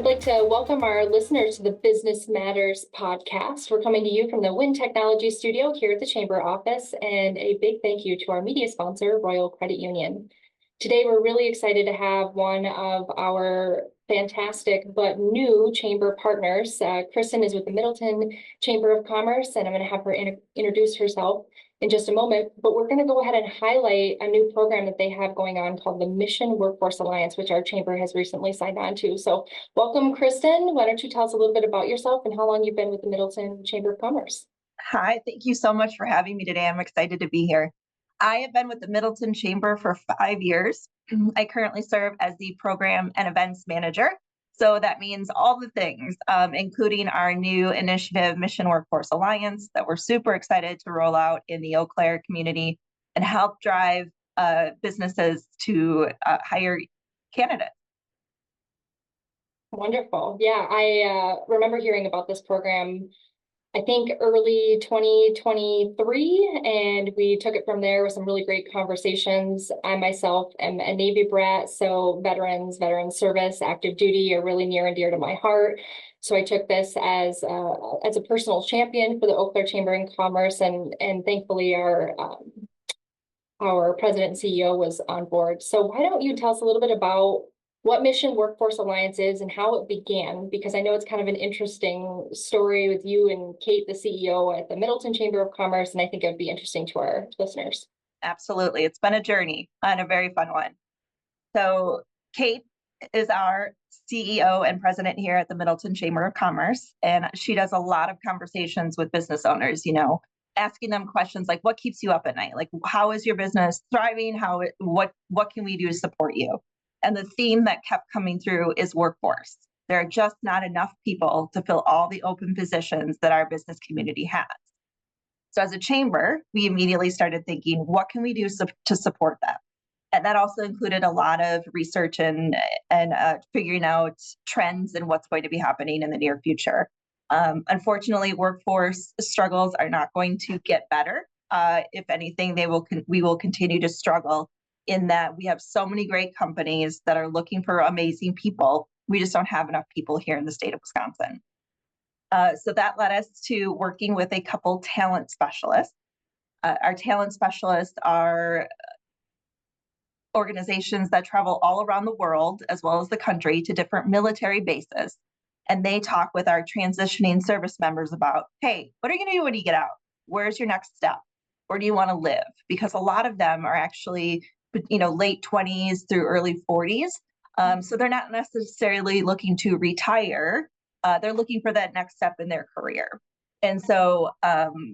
like to welcome our listeners to the Business Matters podcast. We're coming to you from the Wind Technology Studio here at the Chamber office, and a big thank you to our media sponsor, Royal Credit Union. Today, we're really excited to have one of our fantastic but new Chamber partners. Kristen is with the Middleton Chamber of Commerce, and I'm going to have her introduce herself in just a moment, but we're going to go ahead and highlight a new program that they have going on called the Mission Workforce Alliance, which our chamber has recently signed on to. So welcome, Kristen. Why don't you tell us a little bit about yourself and how long you've been with the Middleton Chamber of Commerce? Hi, thank you so much for having me today. I'm excited to be here. I have been with the Middleton Chamber for 5 years. I currently serve as the program and events manager. So that means all the things, including our new initiative, Mission Workforce Alliance, that we're super excited to roll out in the Eau Claire community and help drive businesses to hire candidates. Wonderful. Yeah, I remember hearing about this program, I think early 2023, and we took it from there with some really great conversations. I myself am a Navy brat, so veteran service, active duty are really near and dear to my heart. So I took this as a personal champion for the Eau Claire Chamber of Commerce, and thankfully our president and CEO was on board. So why don't you tell us a little bit about what Mission Workforce Alliance is and how it began, because I know it's kind of an interesting story with you and Kate, the CEO at the Middleton Chamber of Commerce, and I think it would be interesting to our listeners. Absolutely. It's been a journey and a very fun one. So Kate is our CEO and president here at the Middleton Chamber of Commerce, and she does a lot of conversations with business owners, asking them questions like, what keeps you up at night? Like, how is your business thriving? What can we do to support you? And the theme that kept coming through is workforce. There are just not enough people to fill all the open positions that our business community has. So as a chamber, we immediately started thinking, what can we do to support them? And that also included a lot of research and figuring out trends and what's going to be happening in the near future. Unfortunately, workforce struggles are not going to get better. If anything, we will continue to struggle in that we have so many great companies that are looking for amazing people. We just don't have enough people here in the state of Wisconsin. So that led us to working with a couple talent specialists. Our talent specialists are organizations that travel all around the world, as well as the country, to different military bases. And they talk with our transitioning service members about, hey, what are you going to do when you get out? Where's your next step? Where do you want to live? Because a lot of them are actually late 20s through early 40s. So they're not necessarily looking to retire. They're looking for that next step in their career. And so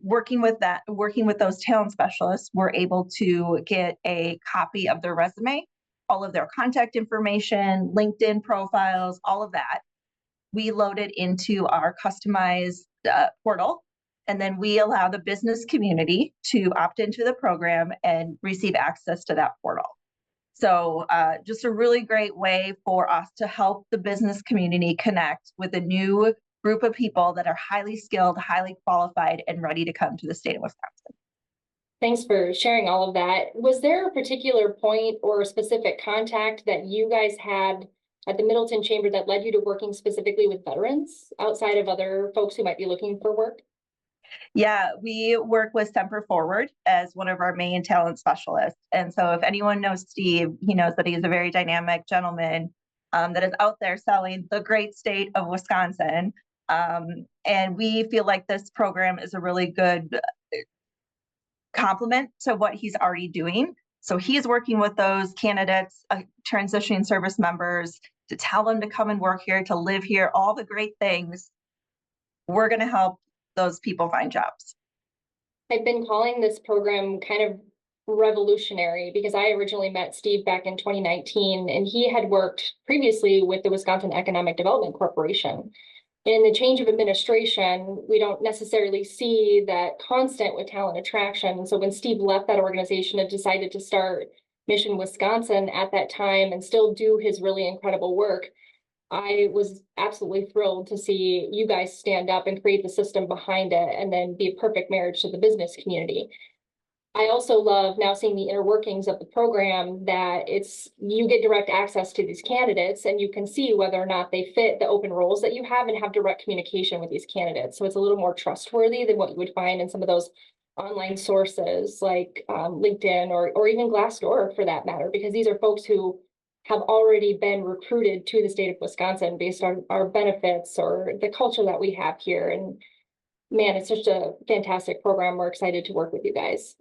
working with those talent specialists, we're able to get a copy of their resume, all of their contact information, LinkedIn profiles, all of that. We load it into our customized portal. And then we allow the business community to opt into the program and receive access to that portal. So just a really great way for us to help the business community connect with a new group of people that are highly skilled, highly qualified, and ready to come to the state of Wisconsin. Thanks for sharing all of that. Was there a particular point or a specific contact that you guys had at the Middleton Chamber that led you to working specifically with veterans outside of other folks who might be looking for work? Yeah, we work with Semper Forward as one of our main talent specialists. And so if anyone knows Steve, he knows that he's a very dynamic gentleman that is out there selling the great state of Wisconsin. And we feel like this program is a really good complement to what he's already doing. So he's working with those candidates, transitioning service members, to tell them to come and work here, to live here, all the great things. We're going to help those people find jobs. I've been calling this program kind of revolutionary because I originally met Steve back in 2019, and he had worked previously with the Wisconsin Economic Development Corporation. In the change of administration, we don't necessarily see that constant with talent attraction. So when Steve left that organization and decided to start Mission Wisconsin at that time and still do his really incredible work, I was absolutely thrilled to see you guys stand up and create the system behind it and then be a perfect marriage to the business community. I also love now seeing the inner workings of the program, that you get direct access to these candidates and you can see whether or not they fit the open roles that you have and have direct communication with these candidates. So it's a little more trustworthy than what you would find in some of those online sources like LinkedIn or even Glassdoor for that matter, because these are folks who have already been recruited to the state of Wisconsin based on our benefits or the culture that we have here. And man, it's such a fantastic program. We're excited to work with you guys.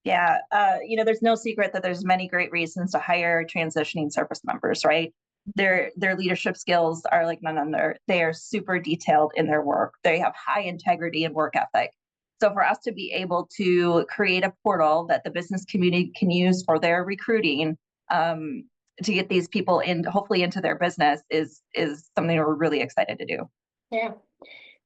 Yeah, there's no secret that there's many great reasons to hire transitioning service members, right? Their leadership skills are like none other. They are super detailed in their work. They have high integrity and work ethic. So for us to be able to create a portal that the business community can use for their recruiting, to get these people in, hopefully into their business, is something we're really excited to do. Yeah.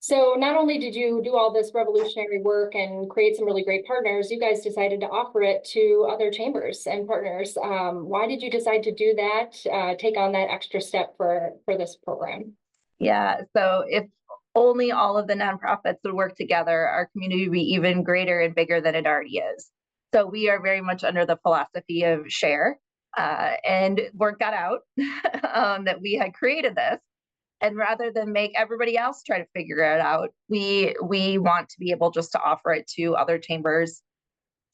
So not only did you do all this revolutionary work and create some really great partners, you guys decided to offer it to other chambers and partners. Why did you decide to do that, take on that extra step for this program? Yeah, so if only all of the nonprofits would work together, our community would be even greater and bigger than it already is. So we are very much under the philosophy of share, and word got out that we had created this. And rather than make everybody else try to figure it out, we want to be able just to offer it to other chambers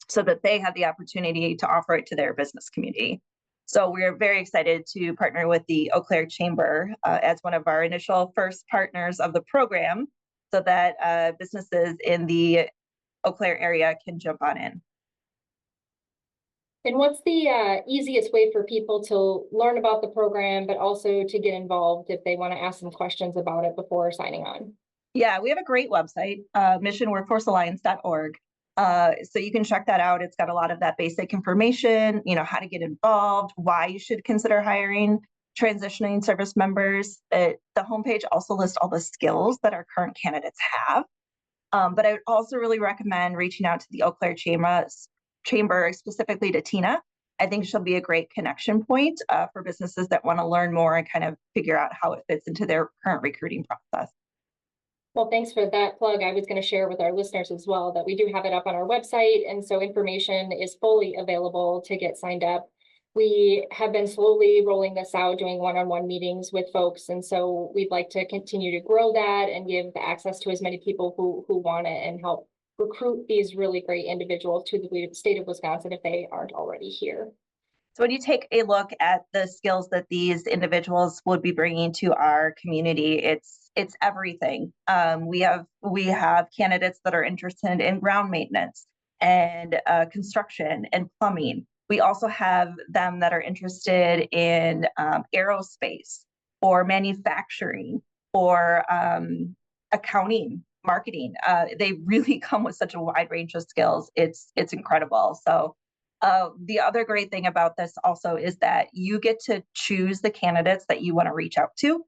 so that they have the opportunity to offer it to their business community. So we're very excited to partner with the Eau Claire Chamber as one of our initial first partners of the program, so that businesses in the Eau Claire area can jump on in. And what's the easiest way for people to learn about the program, but also to get involved if they want to ask some questions about it before signing on? Yeah, we have a great website, missionworkforcealliance.org. So you can check that out. It's got a lot of that basic information, how to get involved, why you should consider hiring transitioning service members. The homepage also lists all the skills that our current candidates have. But I would also really recommend reaching out to the Eau Claire Chamber, specifically to Tina. I think she'll be a great connection point for businesses that want to learn more and kind of figure out how it fits into their current recruiting process. Well, thanks for that plug. I was going to share with our listeners as well that we do have it up on our website. And so information is fully available to get signed up. We have been slowly rolling this out, doing one-on-one meetings with folks. And so we'd like to continue to grow that and give the access to as many people who want it and help recruit these really great individuals to the state of Wisconsin if they aren't already here. So when you take a look at the skills that these individuals would be bringing to our community, it's everything. We have candidates that are interested in ground maintenance and construction and plumbing. We also have them that are interested in aerospace or manufacturing or accounting, marketing. They really come with such a wide range of skills. It's incredible. So the other great thing about this also is that you get to choose the candidates that you want to reach out to.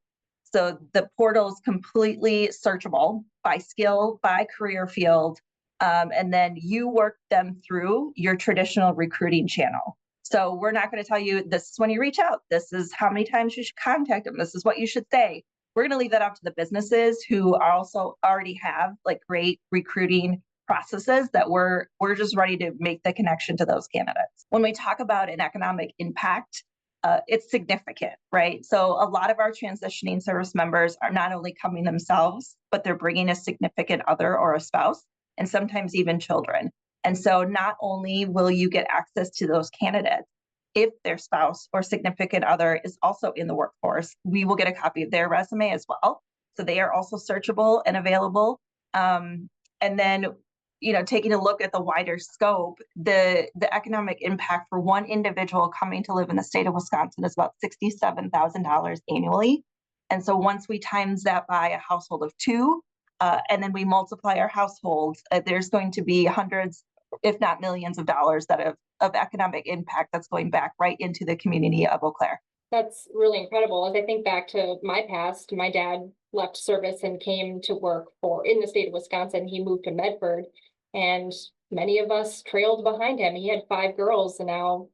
So the portal is completely searchable by skill, by career field, and then you work them through your traditional recruiting channel. So we're not going to tell you this is when you reach out, this is how many times you should contact them, this is what you should say. We're going to leave that up to the businesses who also already have like great recruiting processes that we're just ready to make the connection to those candidates. When we talk about an economic impact, it's significant, right? So a lot of our transitioning service members are not only coming themselves, but they're bringing a significant other or a spouse, and sometimes even children. And so not only will you get access to those candidates, if their spouse or significant other is also in the workforce, we will get a copy of their resume as well. So they are also searchable and available. And then taking a look at the wider scope, the economic impact for one individual coming to live in the state of Wisconsin is about $67,000 annually. And so once we times that by a household of two, and then we multiply our households, there's going to be hundreds, if not millions of dollars of economic impact that's going back right into the community of Eau Claire. That's really incredible. As I think back to my past, my dad left service and came to work in the state of Wisconsin. He moved to Medford, and many of us trailed behind him. He had 5 girls, and now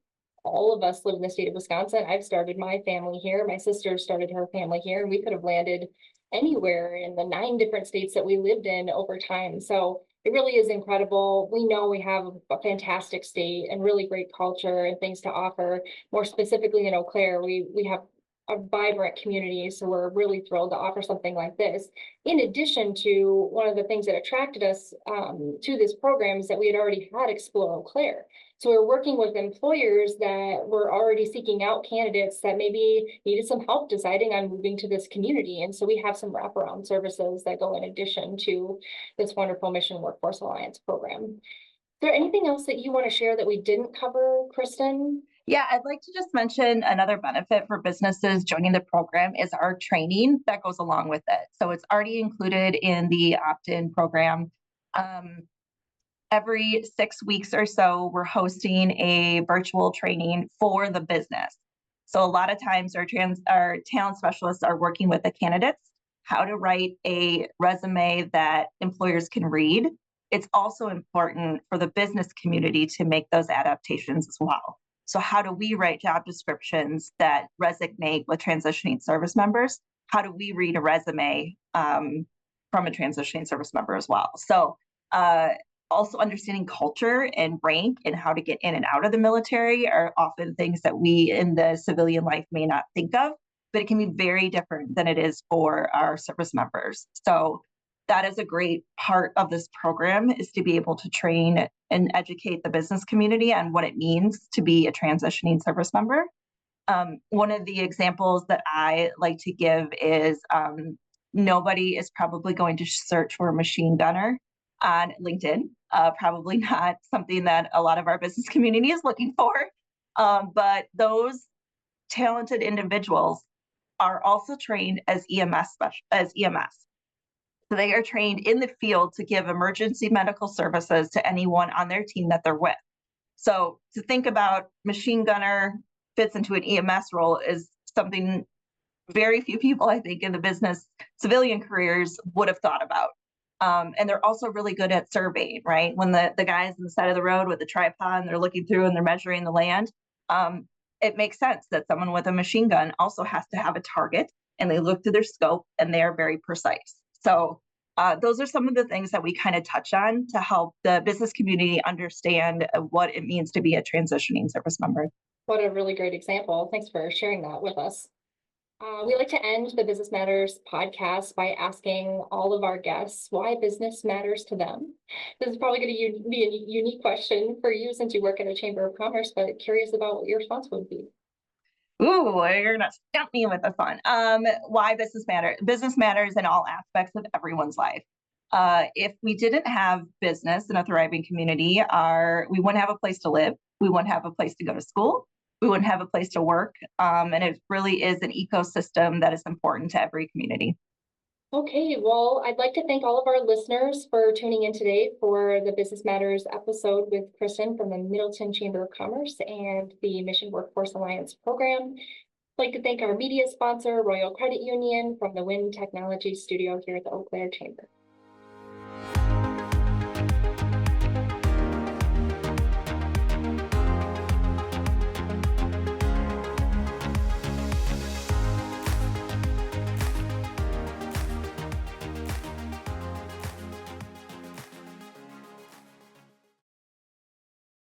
all of us live in the state of Wisconsin. I've started my family here. My sister started her family here, and we could have landed anywhere in the 9 different states that we lived in over time. So it really is incredible. We know we have a fantastic state and really great culture and things to offer. More specifically in Eau Claire, we have a vibrant community, so we're really thrilled to offer something like this. In addition to, one of the things that attracted us to this program is that we had already had Explore Eau Claire. So we're working with employers that were already seeking out candidates that maybe needed some help deciding on moving to this community. And so we have some wraparound services that go in addition to this wonderful Mission Workforce Alliance program. Is there anything else that you want to share that we didn't cover, Kristen? Yeah, I'd like to just mention another benefit for businesses joining the program is our training that goes along with it. So it's already included in the opt-in program. Every 6 weeks or so, we're hosting a virtual training for the business. So a lot of times our talent specialists are working with the candidates, how to write a resume that employers can read. It's also important for the business community to make those adaptations as well. So how do we write job descriptions that resonate with transitioning service members? How do we read a resume from a transitioning service member as well? So also understanding culture and rank and how to get in and out of the military are often things that we in the civilian life may not think of, but it can be very different than it is for our service members. So that is a great part of this program, is to be able to train and educate the business community on what it means to be a transitioning service member. One of the examples that I like to give is nobody is probably going to search for a machine gunner on LinkedIn. Probably not something that a lot of our business community is looking for. But those talented individuals are also trained as EMS. So they are trained in the field to give emergency medical services to anyone on their team that they're with. So to think about machine gunner fits into an EMS role is something very few people, I think, in the business civilian careers would have thought about. And they're also really good at surveying, right? When the guys on the side of the road with the tripod and they're looking through and they're measuring the land, it makes sense that someone with a machine gun also has to have a target, and they look through their scope and they are very precise. So those are some of the things that we kind of touch on to help the business community understand what it means to be a transitioning service member. What a really great example. Thanks for sharing that with us. We like to end the Business Matters podcast by asking all of our guests why business matters to them. This is probably going to be a unique question for you since you work at a Chamber of Commerce, but curious about what your response would be. Ooh, you're gonna stump me with this one. Why business matters? Business matters in all aspects of everyone's life. If we didn't have business in a thriving community, we wouldn't have a place to live. We wouldn't have a place to go to school. We wouldn't have a place to work. And it really is an ecosystem that is important to every community. Okay, well, I'd like to thank all of our listeners for tuning in today for the Business Matters episode with Kristen from the Middleton Chamber of Commerce and the Mission Workforce Alliance program. I'd like to thank our media sponsor, Royal Credit Union, from the Wind Technology Studio here at the Eau Claire Chamber.